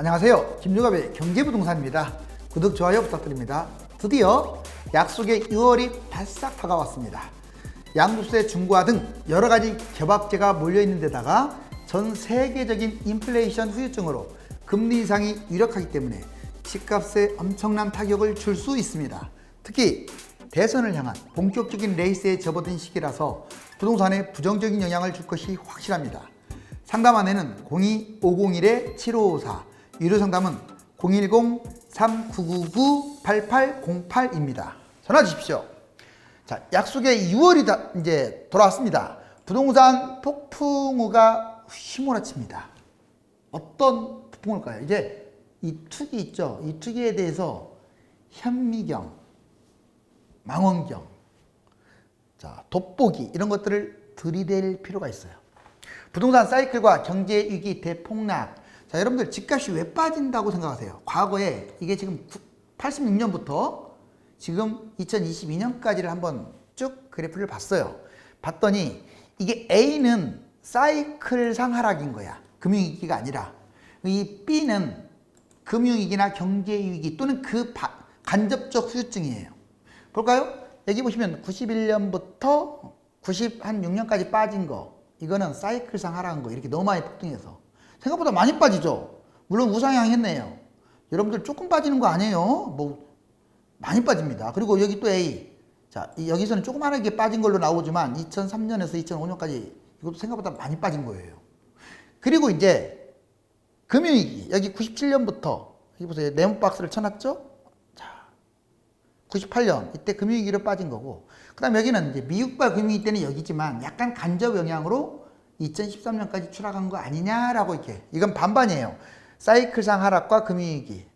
안녕하세요. 김유갑의 경제부동산입니다. 구독, 좋아요 부탁드립니다. 드디어 약속의 6월이 바싹 다가왔습니다. 양도세 중과 등 여러가지 개밥제가 몰려있는 데다가 전 세계적인 인플레이션 후유증으로 금리 인상이 유력하기 때문에 집값에 엄청난 타격을 줄 수 있습니다. 특히 대선을 향한 본격적인 레이스에 접어든 시기라서 부동산에 부정적인 영향을 줄 것이 확실합니다. 상담 안에는 02-501-7554, 유료 상담은 010-3999-8808입니다. 전화 주십시오. 자, 약속의 6월이 이제 돌아왔습니다. 부동산 폭풍우가 휘몰아칩니다. 어떤 폭풍일까요? 이제 이 투기 있죠. 이 투기에 대해서 현미경, 망원경, 자, 돋보기 이런 것들을 들이댈 필요가 있어요. 부동산 사이클과 경제 위기 대폭락. 자, 여러분들 집값이 왜 빠진다고 생각하세요? 과거에 이게 지금 86년부터 지금 2022년까지를 한번 쭉 그래프를 봤어요. 봤더니 이게 A는 사이클상 하락인 거야. 금융위기가 아니라. 이 B는 금융위기나 경제위기 또는 그 간접적 후유증이에요. 볼까요? 여기 보시면 91년부터 96년까지 빠진 거, 이거는 사이클상 하락한 거. 이렇게 너무 많이 폭등해서 생각보다 많이 빠지죠. 물론 우상향했네요. 여러분들 조금 빠지는 거 아니에요. 뭐 많이 빠집니다. 그리고 여기 또 A. 자, 여기서는 조그만하게 빠진 걸로 나오지만 2003년에서 2005년까지 이것도 생각보다 많이 빠진 거예요. 그리고 이제 금융위기. 여기 97년부터 여기 보세요. 네모박스를 쳐놨죠. 자, 98년 이때 금융위기로 빠진 거고, 그 다음 여기는 이제 미국발 금융위기 때는 여기지만 약간 간접 영향으로 2013년까지 추락한 거 아니냐라고 이렇게. 이건 반반이에요. 사이클상 하락과 금융위기.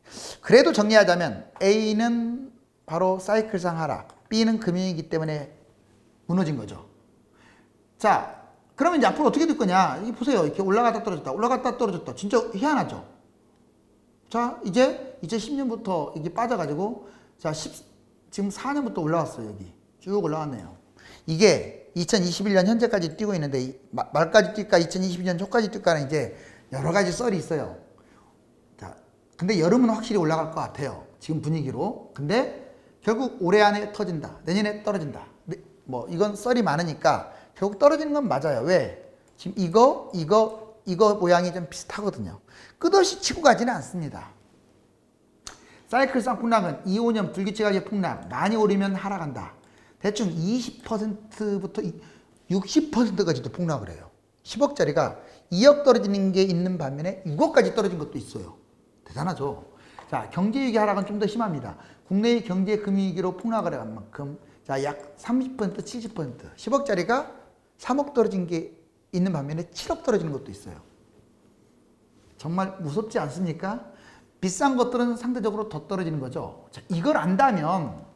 그래도 정리하자면 A는 바로 사이클상 하락, B는 금융위기 때문에 무너진 거죠. 자, 그러면 이제 앞으로 어떻게 될 거냐. 이 보세요. 이렇게 올라갔다 떨어졌다, 올라갔다 떨어졌다. 진짜 희한하죠. 자, 이제 2010년부터 이게 빠져가지고, 자, 지금 4년부터 올라왔어요. 여기 쭉 올라왔네요. 이게 2021년 현재까지 뛰고 있는데, 말까지 뛸까 2022년 초까지 뛸까는 이제 여러 가지 썰이 있어요. 자, 근데 여름은 확실히 올라갈 것 같아요. 지금 분위기로. 근데 결국 올해 안에 터진다, 내년에 떨어진다. 뭐 이건 썰이 많으니까 결국 떨어지는 건 맞아요. 왜? 지금 이거 모양이 좀 비슷하거든요. 끝없이 치고 가지는 않습니다. 사이클상 폭락은 2-5년 불규칙하게 폭락, 많이 오르면 하락한다. 대충 20%부터 60%까지도 폭락을 해요. 10억짜리가 2억 떨어지는 게 있는 반면에 6억까지 떨어진 것도 있어요. 대단하죠. 자, 경제위기 하락은 좀 더 심합니다. 국내의 경제 금융위기로 폭락을 한 만큼, 자, 약 30%, 70%, 10억짜리가 3억 떨어진 게 있는 반면에 7억 떨어지는 것도 있어요. 정말 무섭지 않습니까? 비싼 것들은 상대적으로 더 떨어지는 거죠. 자, 이걸 안다면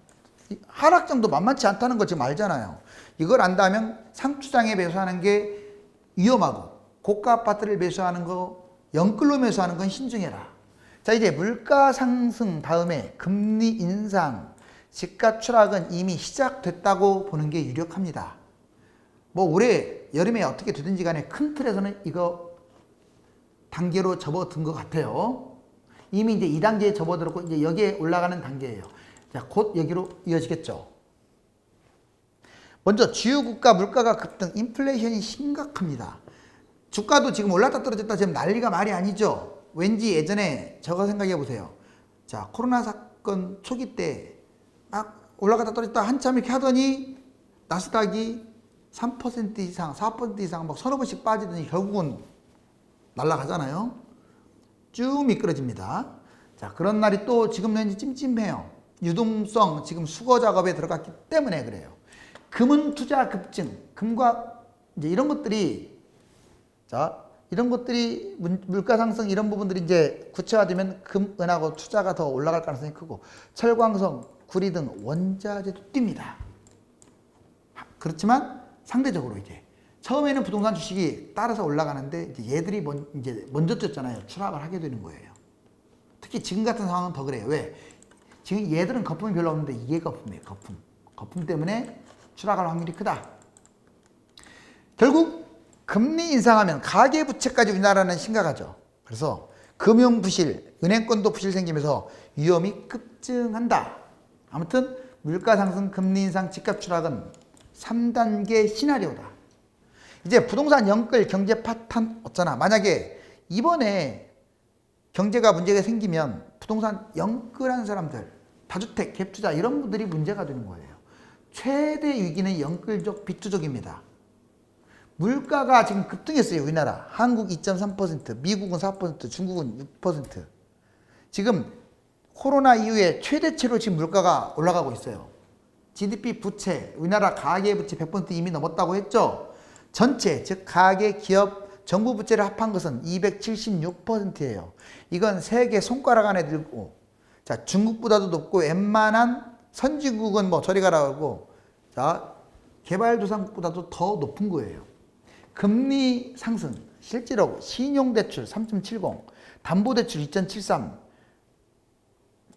하락 정도 만만치 않다는 거 지금 알잖아요. 이걸 안다면 상투장에 매수하는 게 위험하고, 고가 아파트를 매수하는 거, 영끌로 매수하는 건 신중해라. 자, 이제 물가 상승 다음에 금리 인상, 집값 추락은 이미 시작됐다고 보는 게 유력합니다. 뭐 올해 여름에 어떻게 되든지 간에 큰 틀에서는 이거 단계로 접어든 것 같아요. 이미 이제 2단계에 접어들었고 이제 여기에 올라가는 단계예요. 자, 곧 여기로 이어지겠죠. 먼저 주요 국가 물가가 급등, 인플레이션이 심각합니다. 주가도 지금 올랐다 떨어졌다 지금 난리가 말이 아니죠. 왠지 예전에 저거 생각해 보세요. 자, 코로나 사건 초기 때 막 올라갔다 떨어졌다 한참 이렇게 하더니 나스닥이 3% 이상, 4% 이상 막 서너 번씩 빠지더니 결국은 날아가잖아요. 쭉 미끄러집니다. 자, 그런 날이 또 지금 왠지 찜찜해요. 유동성 지금 수거 작업에 들어갔기 때문에 그래요. 금은 투자 급증, 금과 이제 이런 것들이, 자, 이런 것들이 물가 상승 이런 부분들이 이제 구체화되면 금, 은하고 투자가 더 올라갈 가능성이 크고, 철광석, 구리 등 원자재도 뜁니다. 그렇지만 상대적으로 이제 처음에는 부동산 주식이 따라서 올라가는데 이제 얘들이 이제 먼저 뛰었잖아요. 추락을 하게 되는 거예요. 특히 지금 같은 상황은 더 그래요. 왜? 지금 얘들은 거품이 별로 없는데 이게 거품이에요. 거품 때문에 추락할 확률이 크다. 결국 금리 인상하면 가계부채까지 우리나라는 심각하죠. 그래서 금융부실, 은행권도 부실 생기면서 위험이 급증한다. 아무튼 물가 상승, 금리 인상, 집값 추락은 3단계 시나리오다. 이제 부동산 영끌, 경제 파탄 어쩌나. 만약에 이번에 경제가 문제가 생기면 부동산 영끌한 사람들, 다주택, 갭투자 이런 분들이 문제가 되는 거예요. 최대 위기는 영끌적, 빚투족입니다. 물가가 지금 급등했어요. 우리나라. 한국 2.3%, 미국은 4%, 중국은 6%. 지금 코로나 이후에 최대치로 지금 물가가 올라가고 있어요. GDP 부채, 우리나라 가계부채 100% 이미 넘었다고 했죠. 전체, 즉 가계, 기업, 정부 부채를 합한 것은 276%예요. 이건 세계 손가락 안에 들고, 자, 중국보다도 높고 웬만한 선진국은 뭐 저리 가라 그러고, 자, 개발도상국보다도 더 높은 거예요. 금리 상승, 실제로 신용대출 3.70, 담보대출 2.73,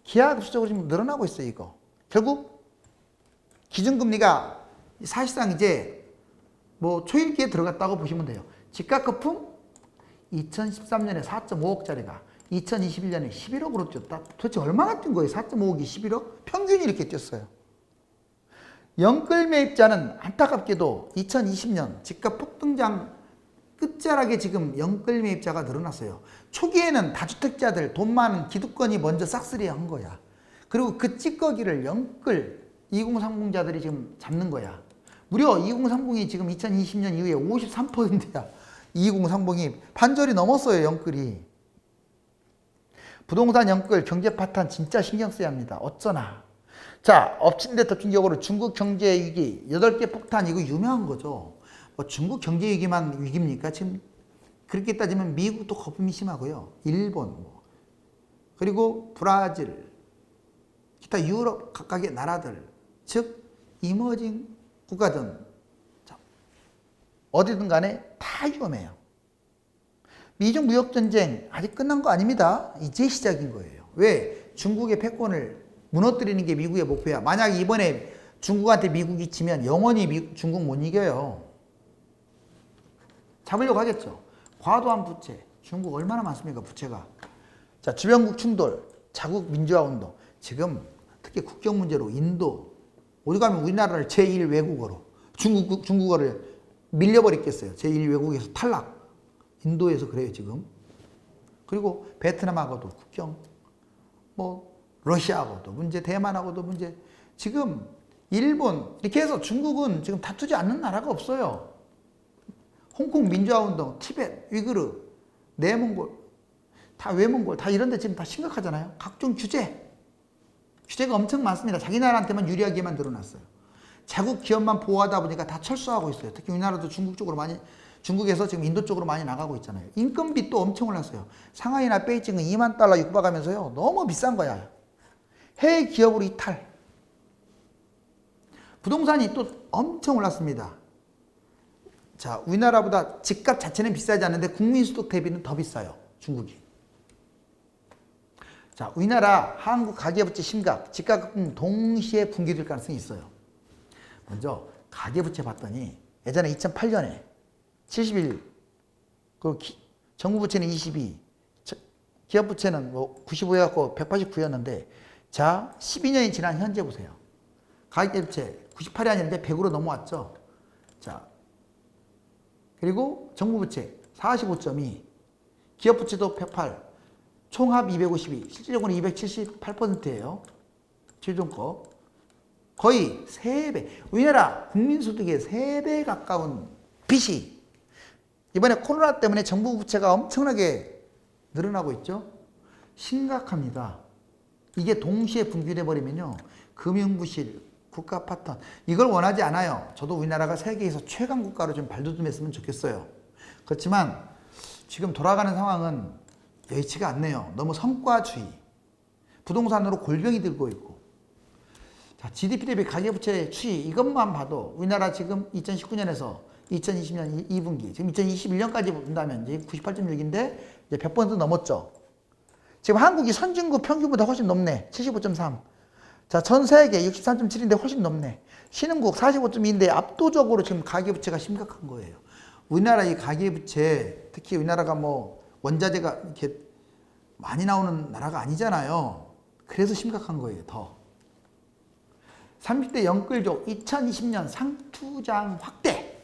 기하급수적으로 지금 늘어나고 있어요, 이거. 결국 기준금리가 사실상 이제 뭐 초일기에 들어갔다고 보시면 돼요. 집값거품 2013년에 4.5억짜리가 2021년에 11억으로 뛰었다. 도대체 얼마나 뛴 거예요? 4.5억이 11억? 평균이 이렇게 뛰었어요. 영끌 매입자는 안타깝게도 2020년 집값 폭등장 끝자락에 지금 영끌 매입자가 늘어났어요. 초기에는 다주택자들, 돈 많은 기득권이 먼저 싹쓸이 한 거야. 그리고 그 찌꺼기를 영끌 2030자들이 지금 잡는 거야. 무려 2030이 지금 2020년 이후에 53%야. 2030이 반절이 넘었어요, 영끌이. 부동산 영끌, 경제 파탄 진짜 신경 써야 합니다. 어쩌나. 자, 엎친 데 덮친 격으로 중국 경제 위기, 8개 폭탄, 이거 유명한 거죠. 뭐 중국 경제 위기만 위기입니까? 지금 그렇게 따지면 미국도 거품이 심하고요. 일본, 그리고 브라질, 기타 유럽 각각의 나라들, 즉 이머징 국가든 어디든 간에 다 위험해요. 미중 무역전쟁 아직 끝난 거 아닙니다. 이제 시작인 거예요. 왜? 중국의 패권을 무너뜨리는 게 미국의 목표야. 만약 이번에 중국한테 미국이 지면 영원히 중국 못 이겨요. 잡으려고 하겠죠. 과도한 부채. 중국 얼마나 많습니까, 부채가. 자, 주변국 충돌, 자국 민주화 운동. 지금 특히 국경 문제로 인도, 어디 가면 우리나라를 제1외국어로 중국어를 밀려버리겠어요. 제1외국에서 탈락. 인도에서 그래요, 지금. 그리고 베트남하고도 국경, 뭐 러시아하고도 문제, 대만하고도 문제. 지금 일본 이렇게 해서 중국은 지금 다투지 않는 나라가 없어요. 홍콩 민주화운동, 티벳, 위구르, 내몽골, 다 외몽골, 다 이런 데 지금 다 심각하잖아요. 각종 규제가 엄청 많습니다. 자기 나라한테만 유리하게만 늘어났어요. 자국 기업만 보호하다 보니까 다 철수하고 있어요. 특히 우리나라도 중국에서 지금 인도 쪽으로 많이 나가고 있잖아요. 인건비 또 엄청 올랐어요. 상하이나 베이징은 2만 달러 육박하면서요. 너무 비싼 거야. 해외 기업으로 이탈. 부동산이 또 엄청 올랐습니다. 자, 우리나라보다 집값 자체는 비싸지 않는데 국민소득 대비는 더 비싸요. 중국이. 자, 우리나라 한국 가계부채 심각, 집값 동시에 붕괴될 가능성이 있어요. 먼저 가계부채 봤더니 예전에 2008년에 71, 그 정부 부채는 22, 기업 부채는 뭐 95해갖고 189였는데, 자, 12년이 지난 현재 보세요. 가계부채 98이 아닌데 100으로 넘어왔죠. 자, 그리고 정부 부채 45.2, 기업 부채도 108, 총합 252, 실질적으로는 278%예요. 최종급. 거의 3배. 우리나라 국민소득의 3배 가까운 빚이 이번에 코로나 때문에 정부 부채가 엄청나게 늘어나고 있죠. 심각합니다. 이게 동시에 붕괴돼 버리면요, 금융부실, 국가 파탄, 이걸 원하지 않아요. 저도 우리나라가 세계에서 최강 국가로 좀 발돋움했으면 좋겠어요. 그렇지만 지금 돌아가는 상황은 여의치가 않네요. 너무 성과주의, 부동산으로 골병이 들고 있고. 자, GDP 대비 가계부채 추이, 이것만 봐도 우리나라 지금 2019년에서 2020년 2분기, 지금 2021년까지 본다면 이제 98.6인데 이제 100% 넘었죠. 지금 한국이 선진국 평균보다 훨씬 높네. 75.3. 자, 전 세계 63.7인데 훨씬 높네. 신흥국 45.2인데 압도적으로 지금 가계부채가 심각한 거예요. 우리나라 이 가계부채, 특히 우리나라가 뭐 원자재가 이렇게 많이 나오는 나라가 아니잖아요. 그래서 심각한 거예요. 더 30대 영끌족 2020년 상투장 확대,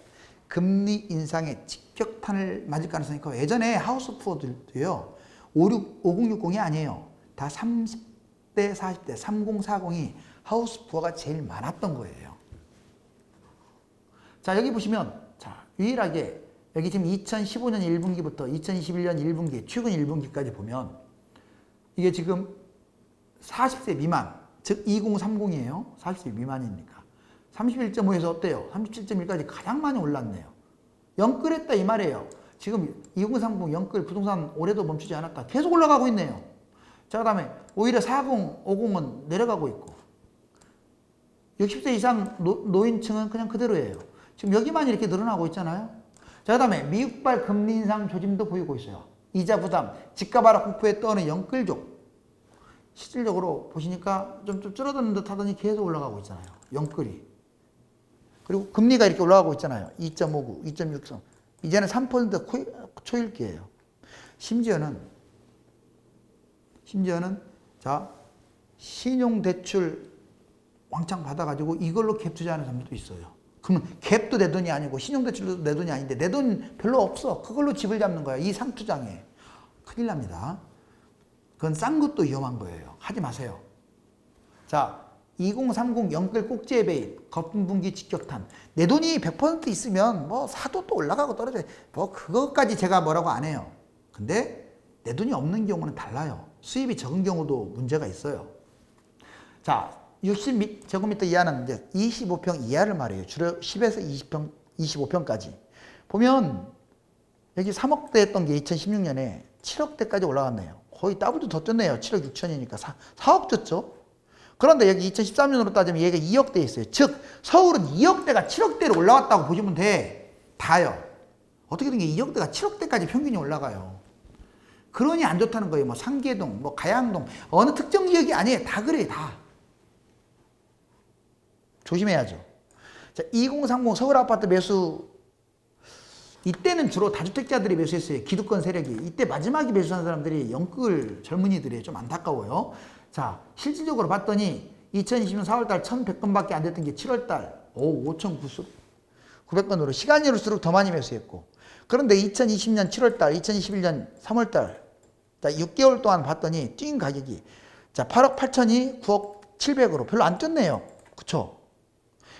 금리 인상에 직격탄을 맞을 가능성이 커요. 예전에 하우스푸어들도요 5060이 아니에요. 다 30대 40대 3040이 하우스푸어가 제일 많았던 거예요. 자, 여기 보시면 자, 유일하게 여기 지금 2015년 1분기부터 2021년 1분기 최근 1분기까지 보면 이게 지금 40세 미만, 즉 2030이에요. 40세 미만이니까 31.5에서 어때요? 37.1까지 가장 많이 올랐네요. 영끌했다 이 말이에요. 지금 2030 영끌 부동산 올해도 멈추지 않았다. 계속 올라가고 있네요. 자, 그 다음에 오히려 40, 50은 내려가고 있고 60세 이상 노인층은 그냥 그대로예요. 지금 여기만 이렇게 늘어나고 있잖아요. 자, 그 다음에 미국발 금리 인상 조짐도 보이고 있어요. 이자 부담, 집값 하락 공포에 떠오르는 영끌족. 실질적으로 보시니까 좀 줄어드는 듯 하더니 계속 올라가고 있잖아요. 영끌이. 그리고 금리가 이렇게 올라가고 있잖아요. 2.59, 2.63. 이제는 3% 초읽기예요. 심지어는 자, 신용대출 왕창 받아가지고 이걸로 갭 투자하는 사람들도 있어요. 그러면 갭도 내 돈이 아니고 신용대출도 내 돈이 아닌데 내 돈 별로 없어. 그걸로 집을 잡는 거야. 이 상투장에. 큰일 납니다. 그건 싼 것도 위험한 거예요. 하지 마세요. 자, 2030 영끌 꼭지의 배입, 거품분기 직격탄. 내 돈이 100% 있으면 뭐 사도 또 올라가고 떨어져요. 뭐 그것까지 제가 뭐라고 안 해요. 근데 내 돈이 없는 경우는 달라요. 수입이 적은 경우도 문제가 있어요. 자, 60제곱미터 이하는 이제 25평 이하를 말해요. 주로 10에서 25평까지. 보면 여기 3억대 했던 게 2016년에 7억대까지 올라갔네요. 거의 더블도 더 떴네요. 7억 6천이니까 4억 떴죠. 그런데 여기 2013년으로 따지면 얘가 2억대 있어요. 즉 서울은 2억대가 7억대로 올라왔다고 보시면 돼. 다요. 어떻게 된 게 2억대가 7억대까지 평균이 올라가요. 그러니 안 좋다는 거예요. 뭐 상계동, 뭐 가양동, 어느 특정 지역이 아니에요. 다 그래요. 다. 조심해야죠. 자, 2030 서울 아파트 매수, 이때는 주로 다주택자들이 매수했어요. 기득권 세력이. 이때 마지막에 매수한 사람들이 영끌 젊은이들이에요. 좀 안타까워요. 자, 실질적으로 봤더니 2020년 4월달 1100건밖에 안 됐던 게 7월달 5900건으로 시간이 흐를수록 더 많이 매수했고, 그런데 2020년 7월달, 2021년 3월달, 자, 6개월 동안 봤더니 뛴 가격이 자 8억 8천이 9억 7백으로 별로 안 뛰었네요. 그쵸?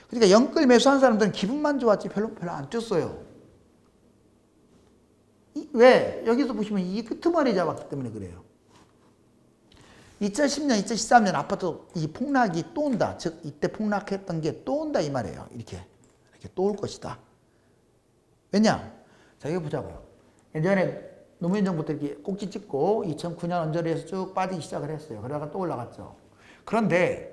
그러니까 영끌 매수한 사람들은 기분만 좋았지 별로 안 뛰었어요. 왜? 여기서 보시면 이 끄트머리 잡았기 때문에 그래요. 2010년, 2013년 아파트 이 폭락이 또 온다. 즉 이때 폭락했던 게 또 온다 이 말이에요. 이렇게 또 올 것이다. 왜냐? 자, 이거 보자고요. 예전에 노무현 정부 때 이렇게 꼭지 찍고 2009년 언저리에서 쭉 빠지기 시작을 했어요. 그러다가 또 올라갔죠. 그런데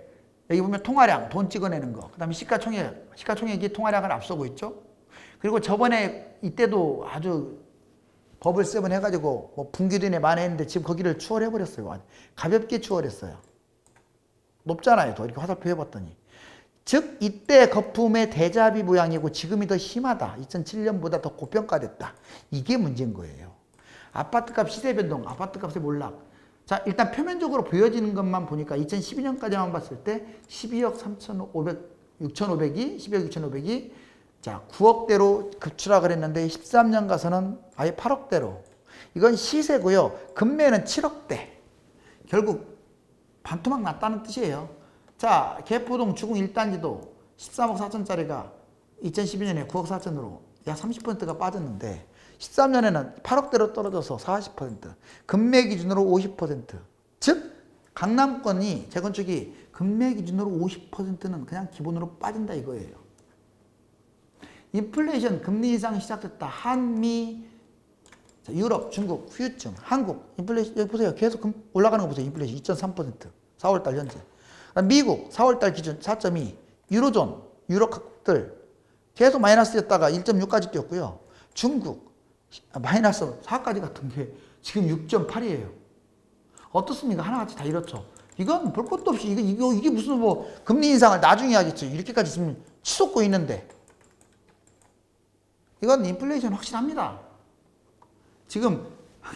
여기 보면 통화량, 돈 찍어내는 거, 그 다음에 시가총액이 통화량을 앞서고 있죠. 그리고 저번에 이때도 아주 버블 세븐 해가지고 뭐 분기도 내에 만회했는데 지금 거기를 추월해버렸어요. 가볍게 추월했어요. 높잖아요. 더 이렇게 화살표 해봤더니. 즉 이때 거품의 대자비 모양이고 지금이 더 심하다. 2007년보다 더 고평가됐다. 이게 문제인 거예요. 아파트값 시세 변동, 아파트값의 몰락. 자, 일단 표면적으로 보여지는 것만 보니까 2012년까지만 봤을 때 12억 6,500이 12억 6,500이 자 9억대로 급추락을 했는데 13년 가서는 아예 8억대로. 이건 시세고요. 금매는 7억대. 결국 반토막 났다는 뜻이에요. 자, 개포동 주공 1단지도 13억 4천짜리가 2012년에 9억 4천으로 약 30%가 빠졌는데 13년에는 8억대로 떨어져서 40%, 금매 기준으로 50%. 즉 강남권이 재건축이 금매 기준으로 50%는 그냥 기본으로 빠진다 이거예요. 인플레이션 금리 인상 시작됐다. 한미, 유럽, 중국, 후유증, 한국 인플레이션 여기 보세요. 계속 올라가는 거 보세요. 인플레이션 2.3% 4월달 현재. 미국 4월달 기준 4.2, 유로존, 유럽 각국들 계속 마이너스였다가 1.6까지 뛰었고요. 중국 마이너스 4까지 갔던 게 지금 6.8이에요. 어떻습니까? 하나같이 다 이렇죠. 이건 볼 것도 없이 이게 무슨 뭐 금리 인상을 나중에 하겠죠. 이렇게까지 지금 치솟고 있는데 이건 인플레이션 확실합니다. 지금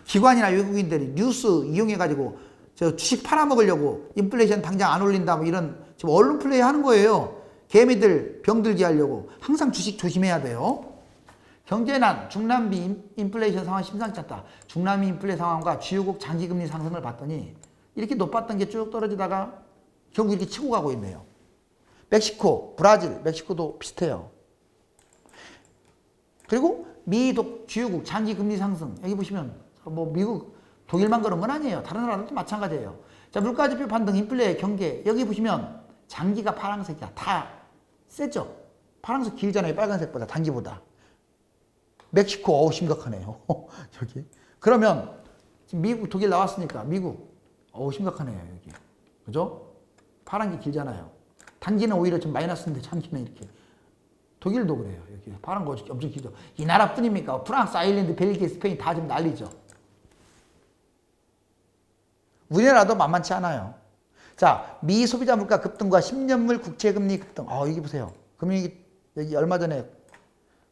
기관이나 외국인들이 뉴스 이용해가지고 저 주식 팔아먹으려고 인플레이션 당장 안 올린다 뭐 이런 지금 언론 플레이 하는 거예요. 개미들 병들게 하려고. 항상 주식 조심해야 돼요. 경제난, 중남미 인플레이션 상황 심상치 않다. 중남미 인플레 상황과 주요국 장기금리 상승을 봤더니 이렇게 높았던 게 쭉 떨어지다가 결국 이렇게 치고 가고 있네요. 멕시코, 브라질, 멕시코도 비슷해요. 그리고 미독 주요국 장기금리 상승. 여기 보시면 뭐 미국, 독일만 그런 건 아니에요. 다른 나라들도 마찬가지예요. 자, 물가지표 반등, 인플레, 경계. 여기 보시면 장기가 파란색이야. 다 세죠? 파란색 길잖아요. 빨간색보다, 단기보다. 멕시코, 심각하네요. 저기. 그러면 지금 미국, 독일 나왔으니까 미국, 심각하네요. 여기. 그죠? 파란 게 길잖아요. 단기는 오히려 좀 마이너스인데 장기는 이렇게. 독일도 그래요. 여기 파란 거 엄청 길죠. 이 나라뿐입니까? 프랑스, 아일랜드, 벨기에, 스페인 다 지금 난리죠. 우리나라도 만만치 않아요. 자, 미 소비자 물가 급등과 10년물 국채금리 급등. 여기 보세요. 금융위 여기 얼마 전에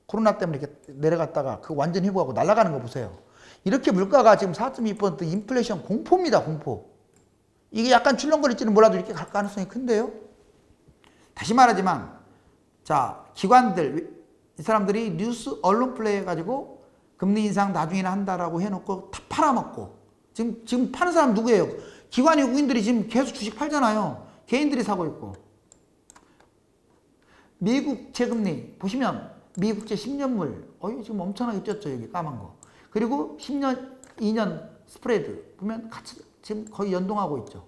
코로나 때문에 이렇게 내려갔다가 그 완전 회복하고 날아가는 거 보세요. 이렇게 물가가 지금 4.2% 인플레이션 공포입니다. 공포. 이게 약간 출렁거릴지는 몰라도 이렇게 갈 가능성이 큰데요. 다시 말하지만 자, 기관들 이 사람들이 뉴스 언론 플레이 해가지고 금리 인상 나중에는 한다라고 해놓고 다 팔아먹고 지금 파는 사람 누구예요? 기관 외국인들이 지금 계속 주식 팔잖아요. 개인들이 사고 있고. 미국 채금리 보시면 미국채 10년물 지금 엄청나게 뛰었죠. 여기 까만 거. 그리고 10년, 2년 스프레드 보면 같이 지금 거의 연동하고 있죠.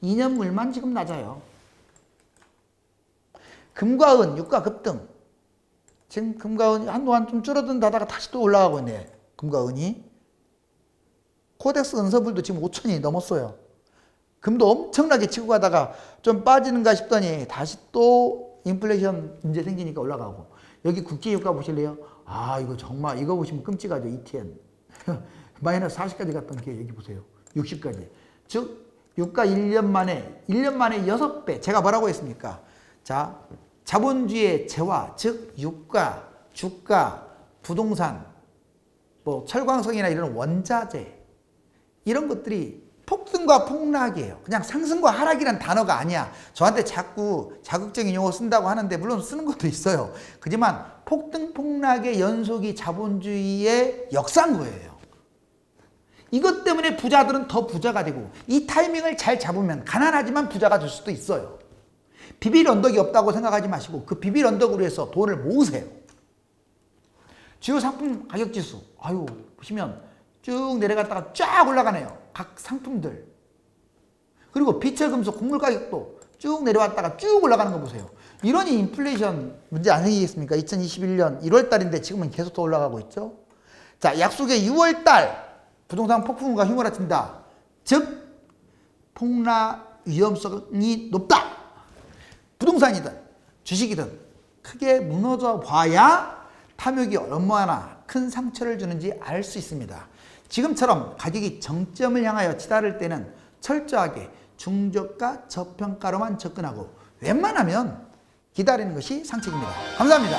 2년물만 지금 낮아요. 금과 은, 유가 급등. 지금 금과 은이 한동안 좀 줄어든다다가 다시 또 올라가고 있네. 금과 은이. 코덱스 은서불도 지금 5천이 넘었어요. 금도 엄청나게 치고 가다가 좀 빠지는가 싶더니 다시 또 인플레이션 문제 생기니까 올라가고. 여기 국제유가 보실래요? 이거 정말 이거 보시면 끔찍하죠. ETN. 마이너스 40까지 갔던 게 여기 보세요. 60까지. 즉 유가 1년 만에 6배. 제가 뭐라고 했습니까? 자, 자본주의의 재화, 즉 유가, 주가, 부동산, 뭐 철광석이나 이런 원자재 이런 것들이 폭등과 폭락이에요. 그냥 상승과 하락이란 단어가 아니야. 저한테 자꾸 자극적인 용어 쓴다고 하는데 물론 쓰는 것도 있어요. 그렇지만 폭등, 폭락의 연속이 자본주의의 역사인 거예요. 이것 때문에 부자들은 더 부자가 되고 이 타이밍을 잘 잡으면 가난하지만 부자가 될 수도 있어요. 비빌 언덕이 없다고 생각하지 마시고 그 비빌 언덕으로 해서 돈을 모으세요. 주요 상품 가격지수 보시면 쭉 내려갔다가 쫙 올라가네요. 각 상품들. 그리고 비철금속 곡물 가격도 쭉 내려왔다가 쭉 올라가는 거 보세요. 이러니 인플레이션 문제 안 생기겠습니까? 2021년 1월 달인데 지금은 계속 더 올라가고 있죠. 자, 약속의 6월 달 부동산 폭풍우가 휘몰아친다. 즉 폭락 위험성이 높다. 부동산이든 주식이든 크게 무너져 봐야 탐욕이 얼마나 큰 상처를 주는지 알 수 있습니다. 지금처럼 가격이 정점을 향하여 치달을 때는 철저하게 중저가 저평가로만 접근하고 웬만하면 기다리는 것이 상책입니다. 감사합니다.